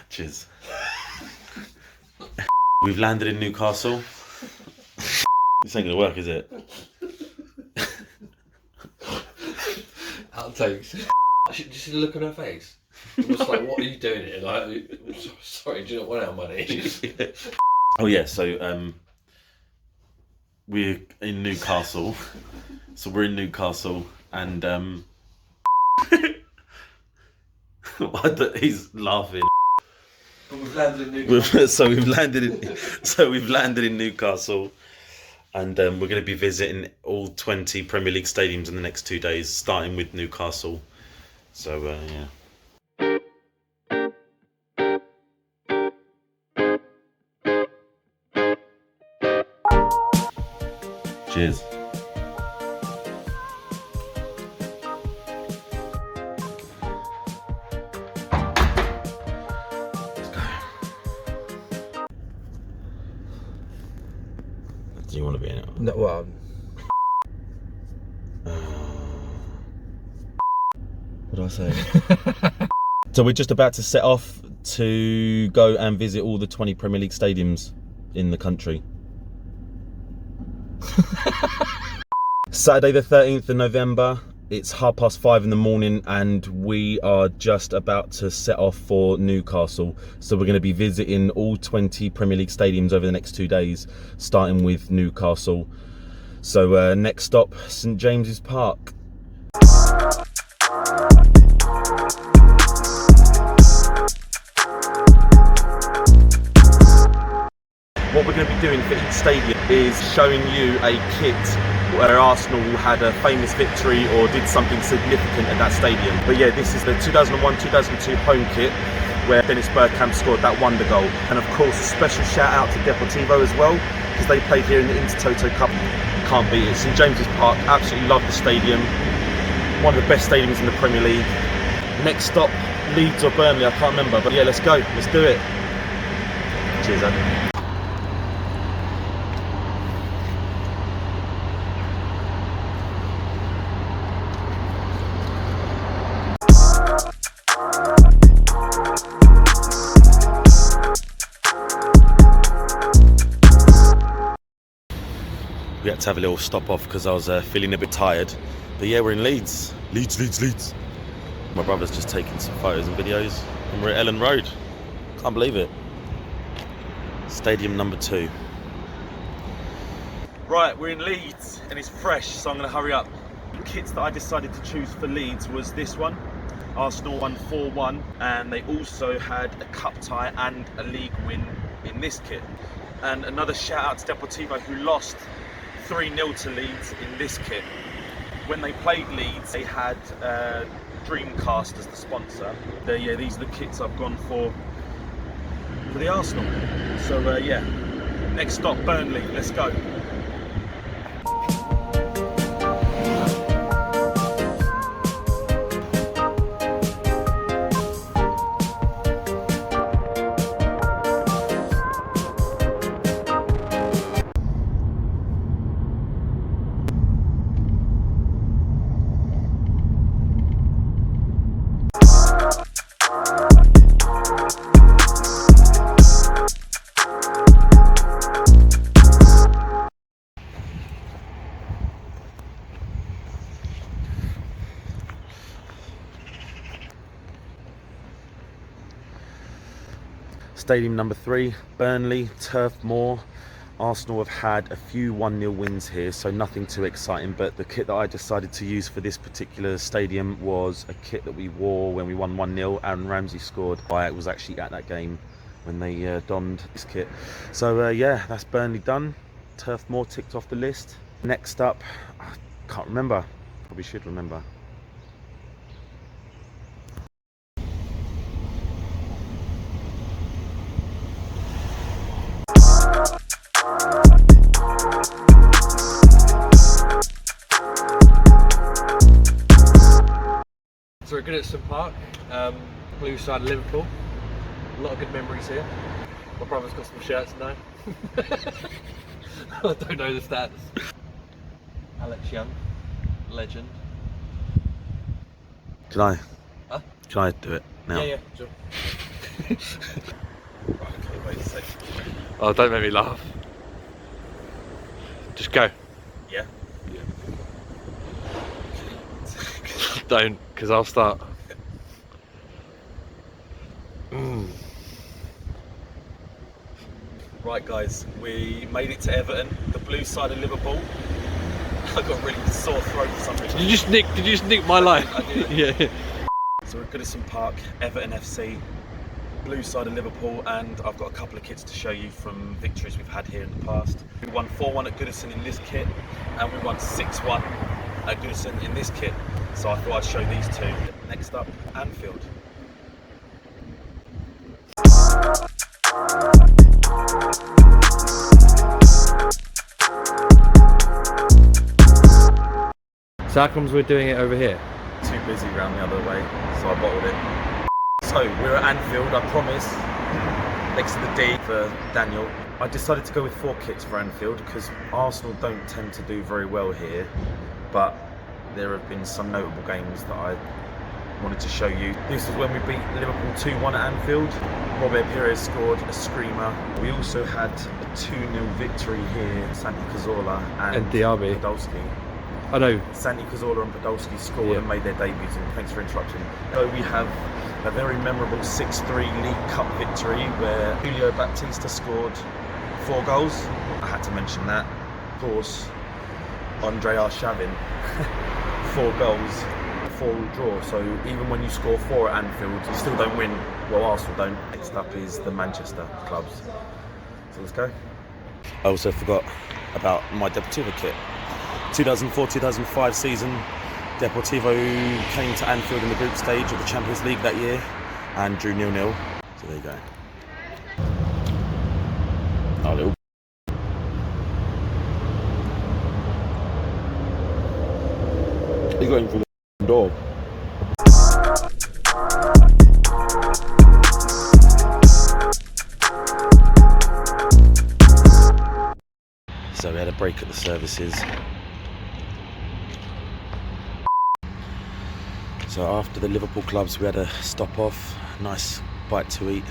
Cheers. We've landed in Newcastle. This ain't gonna work, is it? Outtakes. Did you see the look on her face? It was like, what are you doing here? Like, sorry, do you not want our money? Oh yeah, so we're in Newcastle. So we're in Newcastle and he's laughing. But we've landed in Newcastle. We've landed in Newcastle, and we're going to be visiting all 20 Premier League stadiums in the next 2 days, starting with Newcastle. So yeah. Cheers. Do you want to be in it? No, well, what did I say? So we're just about to set off to go and visit all the 20 Premier League stadiums in the country. Saturday the 13th of November. It's 5:30 in the morning and we are just about to set off for Newcastle. So we're going to be visiting all 20 Premier League stadiums over the next 2 days, starting with Newcastle. So next stop, St James's Park. What we're going to be doing for each stadium is showing you a kit where Arsenal had a famous victory or did something significant at that stadium. But yeah, this is the 2001-2002 home kit where Dennis Bergkamp scored that wonder goal. And of course, a special shout out to Deportivo as well, because they played here in the Intertoto Cup. Can't beat it. St James's Park, absolutely love the stadium. One of the best stadiums in the Premier League. Next stop, Leeds or Burnley, I can't remember. But yeah, let's go, let's do it. Cheers, Adam. We had to have a little stop off because I was feeling a bit tired. But yeah, we're in Leeds. Leeds. My brother's just taking some photos and videos and we're at Ellen Road. Can't believe it. Stadium number 2. Right, we're in Leeds and it's fresh, so I'm going to hurry up. The kits that I decided to choose for Leeds was this one. Arsenal won 4-1 and they also had a cup tie and a league win in this kit. And another shout out to Deportivo who lost 3-0 to Leeds in this kit. When they played Leeds, they had Dreamcast as the sponsor. Yeah, these are the kits I've gone for the Arsenal. So yeah, next stop Burnley, let's go. Stadium number 3, Burnley, Turf Moor. Arsenal have had a few 1-0 wins here, so nothing too exciting, but the kit that I decided to use for this particular stadium was a kit that we wore when we won 1-0. Aaron Ramsey scored. I was actually at that game when they donned this kit. So yeah, that's Burnley done. Turf Moor ticked off the list. Next up, I can't remember, probably should remember. So we're good at St Park, blue side of Liverpool. A lot of good memories here. My brother's got some shirts now. I don't know the stats. Alex Young, legend. Can I? Huh? Shall I do it now? Yeah, sure. Okay, wait a second. Oh, don't make me laugh. Just go. Yeah? Don't, because I'll start. Right guys, we made it to Everton, the blue side of Liverpool. I got a really sore throat for some reason. Did you just nick my line? I did. Yeah. So we're at Goodison Park, Everton FC, blue side of Liverpool, and I've got a couple of kits to show you from victories we've had here in the past. We won 4-1 at Goodison in this kit, and we won 6-1 at Goodison in this kit. So I thought I'd show these two. Next up, Anfield. So how comes we're doing it over here? Too busy round the other way, so I bottled it. So we're at Anfield, I promise, next to the D for Daniel. I decided to go with 4 kits for Anfield because Arsenal don't tend to do very well here, but there have been some notable games that I wanted to show you. This is when we beat Liverpool 2-1 at Anfield. Robert Pires scored a screamer. We also had a 2-0 victory here, Santi Cazorla and Diaby. Podolski. I know. Santi Cazorla and Podolski scored and made their debuts, and thanks for interrupting. So we have a very memorable 6-3 League Cup victory where Julio Baptista scored 4 goals. I had to mention that. Of course, Andre Arshavin, 4 goals, 4-all draw. So even when you score 4 at Anfield, you still don't win. Well, Arsenal don't. Next up is the Manchester clubs. So let's go. I also forgot about my Deportivo kit. 2004-2005 season, Deportivo came to Anfield in the group stage of the Champions League that year and drew 0-0. So there you go. Oh, little. He's going through the door. So we had a break at the services. So after the Liverpool clubs we had a stop off, nice bite to eat,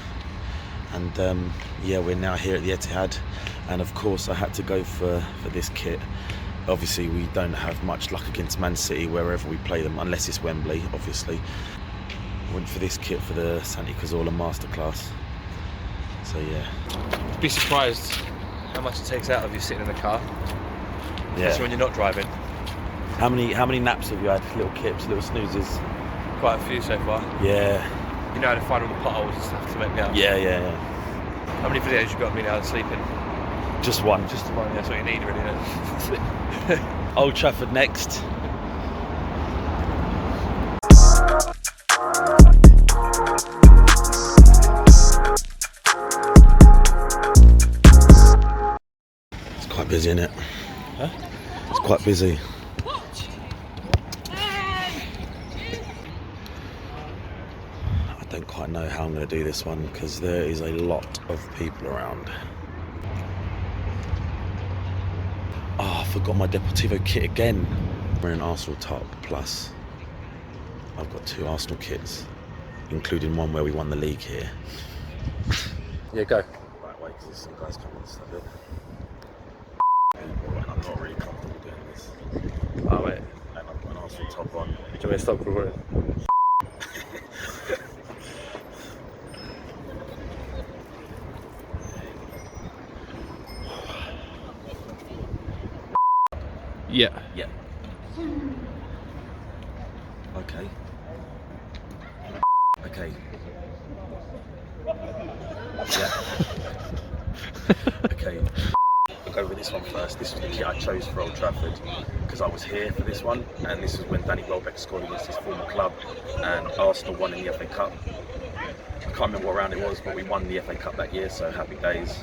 and yeah, we're now here at the Etihad, and of course I had to go for this kit. Obviously we don't have much luck against Man City wherever we play them, unless it's Wembley, obviously. I went for this kit for the Santi Cazorla Masterclass. So yeah. Be surprised how much it takes out of you sitting in the car. Yeah. Especially when you're not driving. How many naps have you had? Little kips, little snoozes? Quite a few so far. Yeah. You know how to find all the potholes and stuff to make me up. Yeah. How many videos you got of me now sleeping? Just one. Just one, that's what you need really, isn't it? Old Trafford next. It's quite busy, isn't it? Huh? It's quite busy. I don't quite know how I'm going to do this one because there is a lot of people around. Oh, I forgot my Deportivo kit again. We're in Arsenal top, plus I've got 2 Arsenal kits, including one where we won the league here. Yeah, go. Right, wait, because there's some guys coming to stop it. And I'm not really comfortable doing this. Oh, wait. And I've got an Arsenal top on. Do you want me to stop recording? Yeah. Yeah. Okay. Okay. Yeah. Okay. I'll go with this one first. This was the kit I chose for Old Trafford because I was here for this one, and this is when Danny Welbeck scored against his former club and Arsenal won in the FA Cup. I can't remember what round it was, but we won the FA Cup that year, so happy days.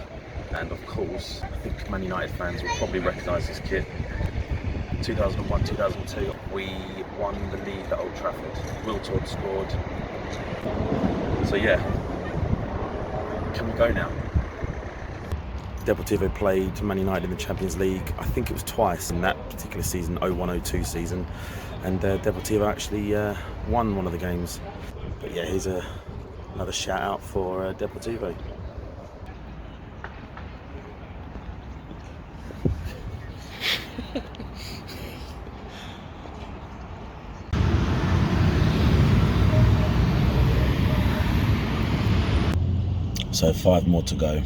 And of course, I think Man United fans will probably recognise this kit. 2001-2002, we won the league at Old Trafford. Will Todd scored. So yeah, can we go now? Deportivo played Man United in the Champions League, I think it was twice in that particular season, 01-02 season, and Deportivo actually won one of the games. But yeah, here's another shout out for Deportivo. So 5 more to go.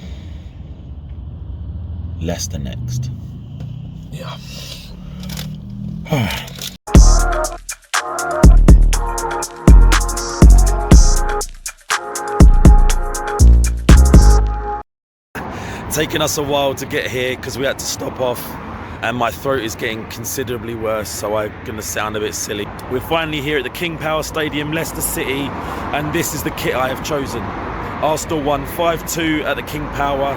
Leicester next. Yeah. Taking us a while to get here because we had to stop off, and my throat is getting considerably worse, so I'm going to sound a bit silly. We're finally here at the King Power Stadium, Leicester City, and this is the kit I have chosen. Arsenal won 5-2 at the King Power,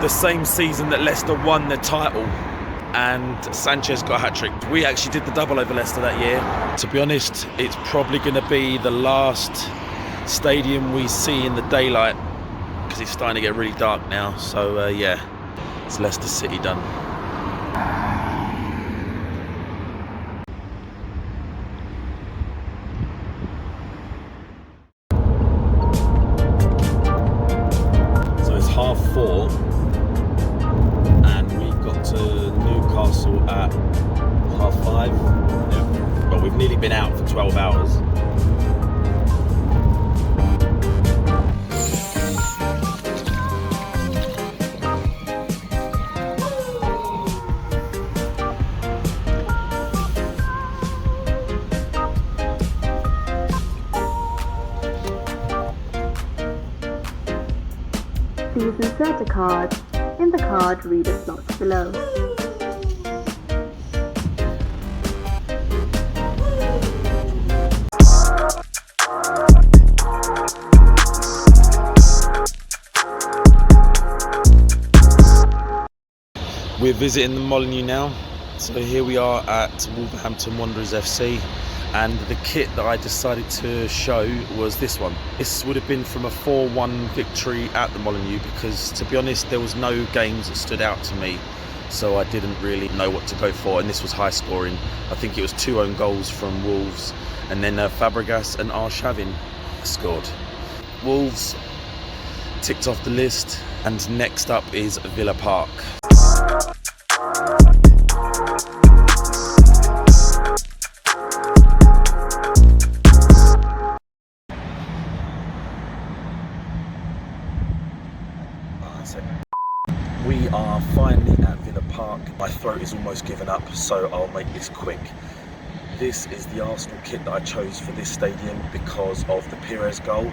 the same season that Leicester won the title, and Sanchez got a hat-trick. We actually did the double over Leicester that year. To be honest, it's probably going to be the last stadium we see in the daylight, because it's starting to get really dark now. So yeah, it's Leicester City done. So it's 4:30 and we've got to Newcastle at 5:30. Yeah. Well, we've nearly been out for 12 hours. Please insert a card. In the card, read the slots below. We're visiting the Molineux now. So here we are at Wolverhampton Wanderers FC, and the kit that I decided to show was this one. This would have been from a 4-1 victory at the Molineux, because to be honest there was no games that stood out to me, so I didn't really know what to go for, and this was high scoring. I think it was 2 own goals from Wolves, and then Fabregas and Arshavin scored. Wolves ticked off the list, and next up is Villa Park. We are finally at Villa Park. My throat is almost given up, so I'll make this quick. This is the Arsenal kit that I chose for this stadium because of the Pires goal.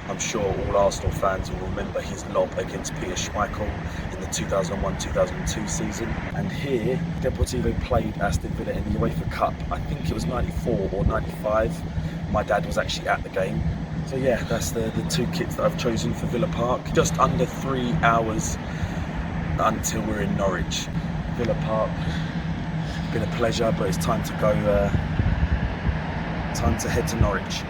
I'm sure all Arsenal fans will remember his lob against Peter Schmeichel in the 2001-2002 season. And here, Deportivo played Aston Villa in the UEFA Cup. I think it was 94 or 95. My dad was actually at the game. So yeah, that's the 2 kits that I've chosen for Villa Park. Just under 3 hours until we're in Norwich. Villa Park, been a pleasure, but it's time to go, time to head to Norwich.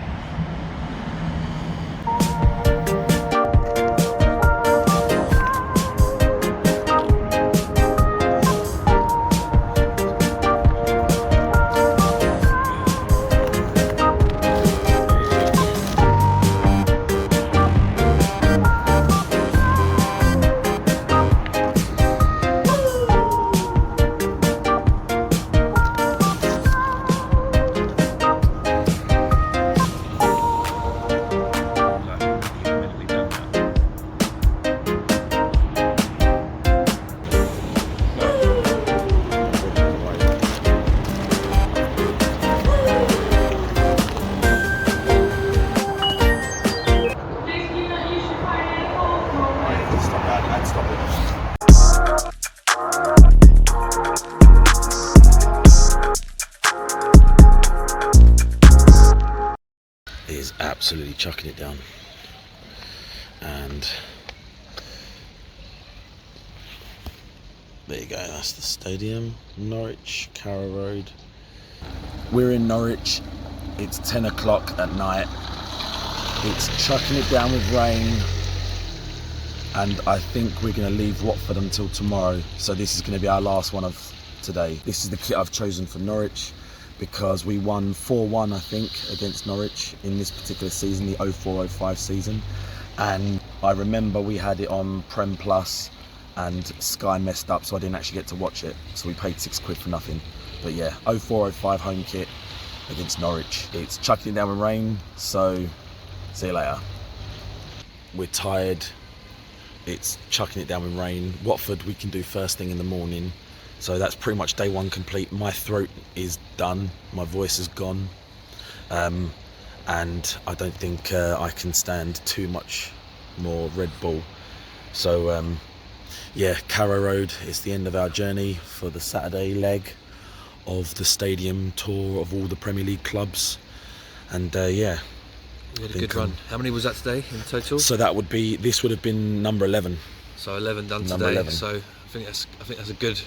Is absolutely chucking it down, and there you go, that's the stadium, Norwich, Carrow Road. We're in Norwich, it's 10 o'clock at night, it's chucking it down with rain, and I think we're going to leave Watford until tomorrow, so this is going to be our last one of today. This is the kit I've chosen for Norwich. because we won 4-1, I think, against Norwich in this particular season, the 04-05 season. And I remember we had it on Prem Plus and Sky messed up, so I didn't actually get to watch it. So we paid £6 for nothing. But yeah, 04-05 home kit against Norwich. It's chucking it down with rain, so see you later. We're tired. It's chucking it down with rain. Watford we can do first thing in the morning. So that's pretty much day one complete. My throat is done. My voice is gone. And I don't think I can stand too much more Red Bull. So yeah, Carrow Road is the end of our journey for the Saturday leg of the stadium tour of all the Premier League clubs. And yeah, we had a good run. How many was that today in total? So that would be, this would have been number 11. So 11 done Number today. 11. So I think that's a good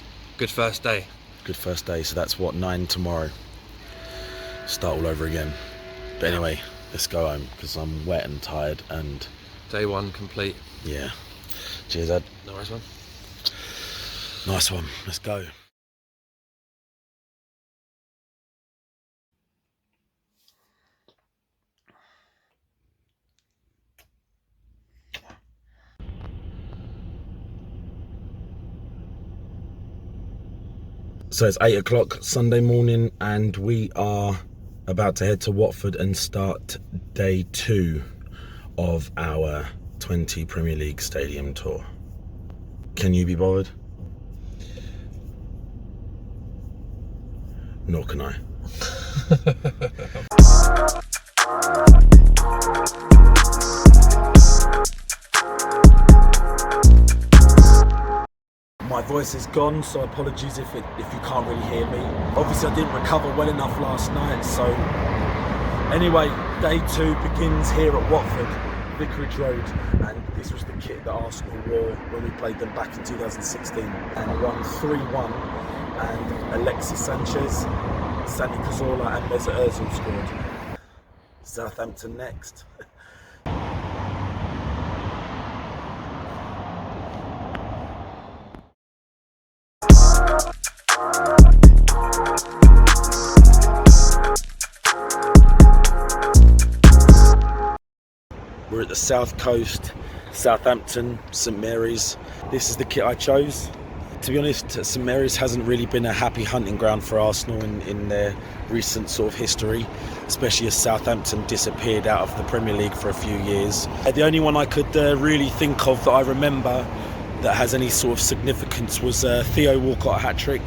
first day. Good first day. So that's what, 9 tomorrow. Start all over again. But anyway, let's go home because I'm wet and tired. And day one complete. yeah. Cheers, Ed. Nice one. Nice one. Let's go. So it's 8 o'clock Sunday morning and we are about to head to Watford and start day 2 of our 20 Premier League stadium tour. Can you be bothered? Nor can I. My voice is gone, so apologies if you can't really hear me. Obviously I didn't recover well enough last night, so anyway, day 2 begins here at Watford, Vicarage Road, and this was the kit that Arsenal wore when we played them back in 2016 and won 3-1, and Alexis Sanchez, Sani Cazorla and Mesut Ozil scored. Southampton next. We're at the south coast, Southampton, St Mary's. This is the kit I chose. To be honest, St Mary's hasn't really been a happy hunting ground for Arsenal in their recent sort of history, especially as Southampton disappeared out of the Premier League for a few years. The only one I could really think of that I remember that has any sort of significance was Theo Walcott hat-trick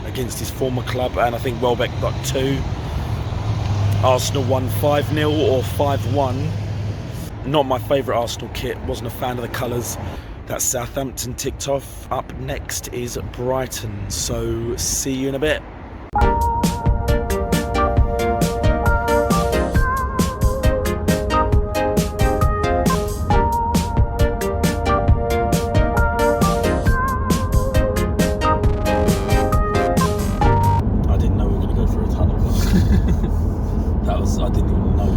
against his former club, and I think Welbeck got 2. Arsenal won 5-0 or 5-1. Not my favourite Arsenal kit, wasn't a fan of the colours. That's Southampton ticked off. Up next is Brighton, so see you in a bit. I didn't know we were going to go through a tunnel. I didn't even know.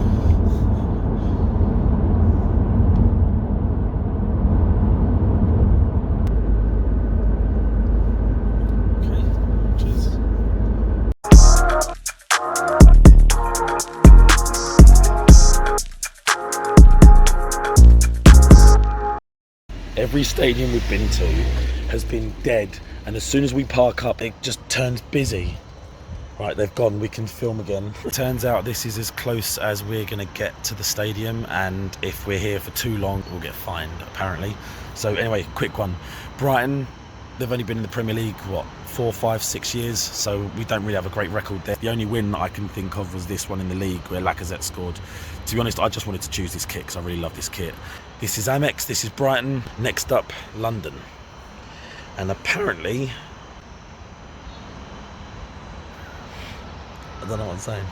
Every stadium we've been to has been dead, and as soon as we park up it just turns busy. Right, they've gone, we can film again. It turns out this is as close as we're gonna get to the stadium, and if we're here for too long we'll get fined apparently. So anyway, quick one. Brighton, they've only been in the Premier League, what, 4, 5, 6 years, so we don't really have a great record there. The only win that I can think of was this one in the league where Lacazette scored. To be honest, I just wanted to choose this kit because I really love this kit. This is Amex, this is Brighton, next up London. And apparently, I don't know what I'm saying.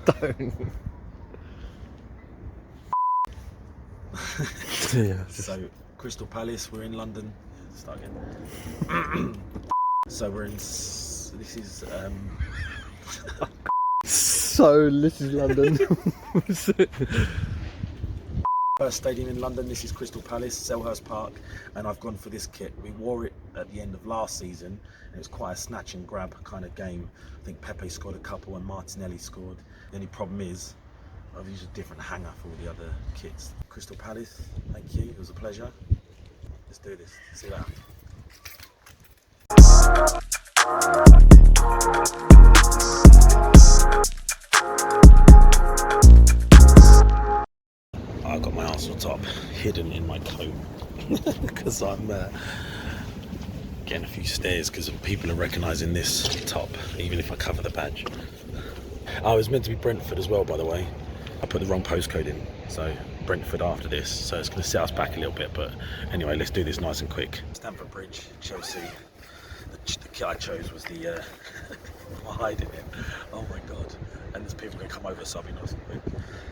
Don't. Yeah. So, Crystal Palace, we're in London. Start again. So we're in. This is. So this is London. First stadium in London. This is Crystal Palace, Selhurst Park, and I've gone for this kit. We wore it at the end of last season, and it was quite a snatch and grab kind of game. I think Pepe scored a couple and Martinelli scored. The only problem is, I've used a different hanger for all the other kits. Crystal Palace, thank you. It was a pleasure. Let's do this. See you later. I got my Arsenal top hidden in my coat because I'm getting a few stares because people are recognising this top, even if I cover the badge. Oh, it was meant to be Brentford as well, by the way. I put the wrong postcode in, so Brentford after this, so it's going to set us back a little bit, but anyway, let's do this nice and quick. Stamford Bridge, Chelsea. The kit I chose was the I'm hiding it. Oh my god. And there's people going to come over, so I'll be nice and quick.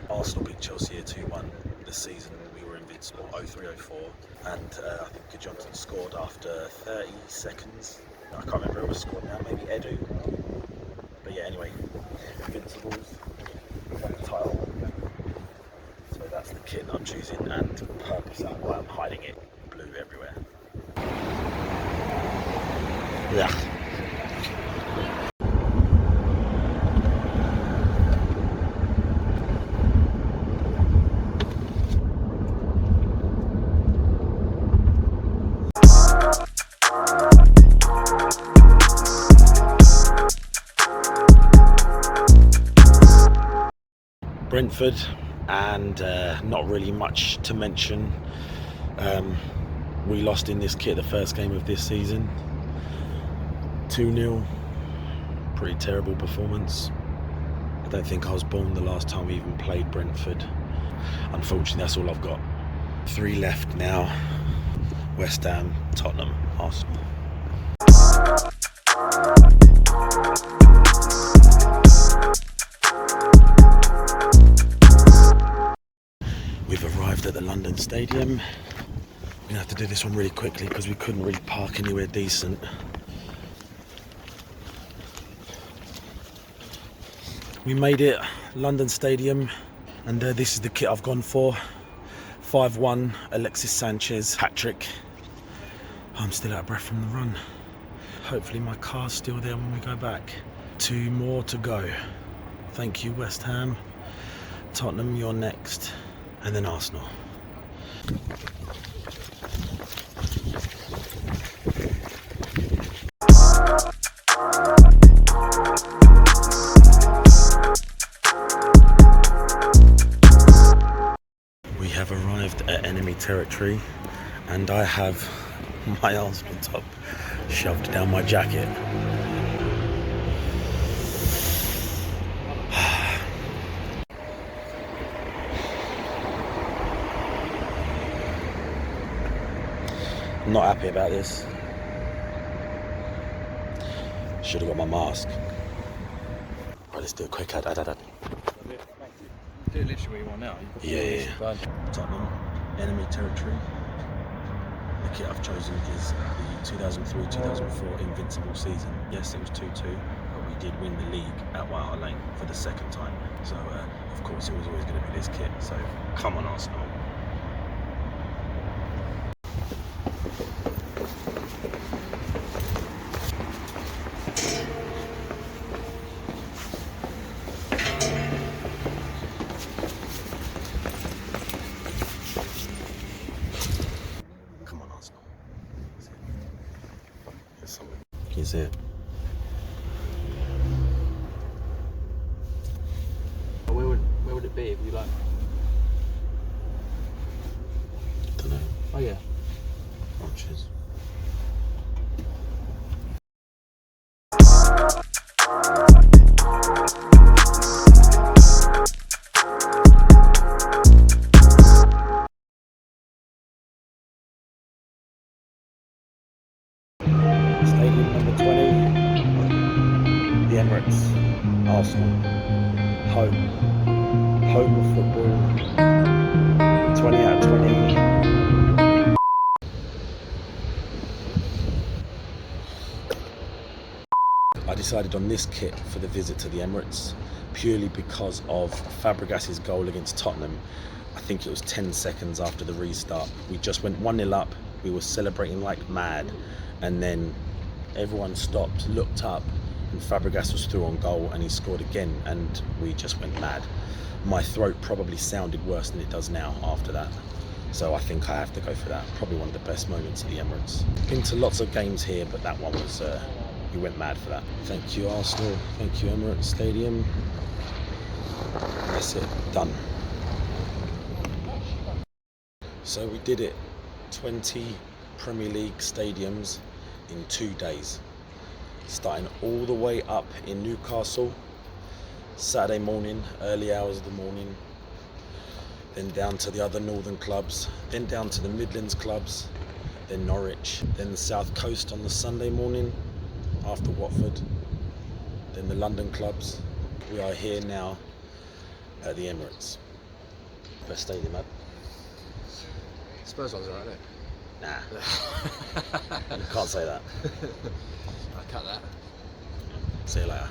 Arsenal beat Chelsea here 2-1 this season. We were invincible 0-3-0-4, and I think Good Johnson scored after 30 seconds. I can't remember who was scored now, maybe Edu. But yeah, anyway, Invincibles, won the title. So that's the kit that I'm choosing, and purpose that's why I'm hiding it blue everywhere. Yeah. Brentford, and not really much to mention. We lost in this kit the first game of this season, 2-0. Pretty terrible performance. I don't think I was born the last time we even played Brentford. Unfortunately, that's all I've got. 3 left now: West Ham, Tottenham, Arsenal. We've arrived at the London Stadium. We're gonna have to do this one really quickly because we couldn't really park anywhere decent. We made it, London Stadium, and this is the kit I've gone for. 5-1, Alexis Sanchez, hat-trick. I'm still out of breath from the run. Hopefully my car's still there when we go back. 2 more to go. Thank you, West Ham. Tottenham, you're next. And then Arsenal. We have arrived at enemy territory, and I have my Arsenal top shoved down my jacket. Not happy about this. Should have got my mask. Right, let's do a quick ad. Do it literally where you want now. Yeah. Tottenham, enemy territory. The kit I've chosen is the 2003-2004 Invincible season. Yes, it was 2-2, but we did win the league at White Hart Lane for the second time. So, of course, it was always going to be this kit. So, come on, Arsenal. He's here. Where would it be if you like? Don't know. Oh yeah. Oh, cheers. Stadium number 20, the Emirates, Arsenal. Home. Home of football. 20 out of 20. I decided on this kit for the visit to the Emirates purely because of Fabregas's goal against Tottenham. I think it was 10 seconds after the restart. We just went 1-0 up. We were celebrating like mad, and then everyone stopped, looked up, and Fabregas was through on goal and he scored again, and we just went mad. My throat probably sounded worse than it does now after that. So I think I have to go for that. Probably one of the best moments at the Emirates. Been to lots of games here, but that one was, we went mad for that. Thank you, Arsenal. Thank you, Emirates Stadium. That's it, done. So we did it. 20 Premier League stadiums in 2 days. Starting all the way up in Newcastle, Saturday morning, early hours of the morning, then down to the other northern clubs, then down to the Midlands clubs, then Norwich, then the South Coast on the Sunday morning after Watford, then the London clubs. We are here now at the Emirates. Best stadium, man. Spurs one's alright, Nah. You can't say that. I cut that. See you later.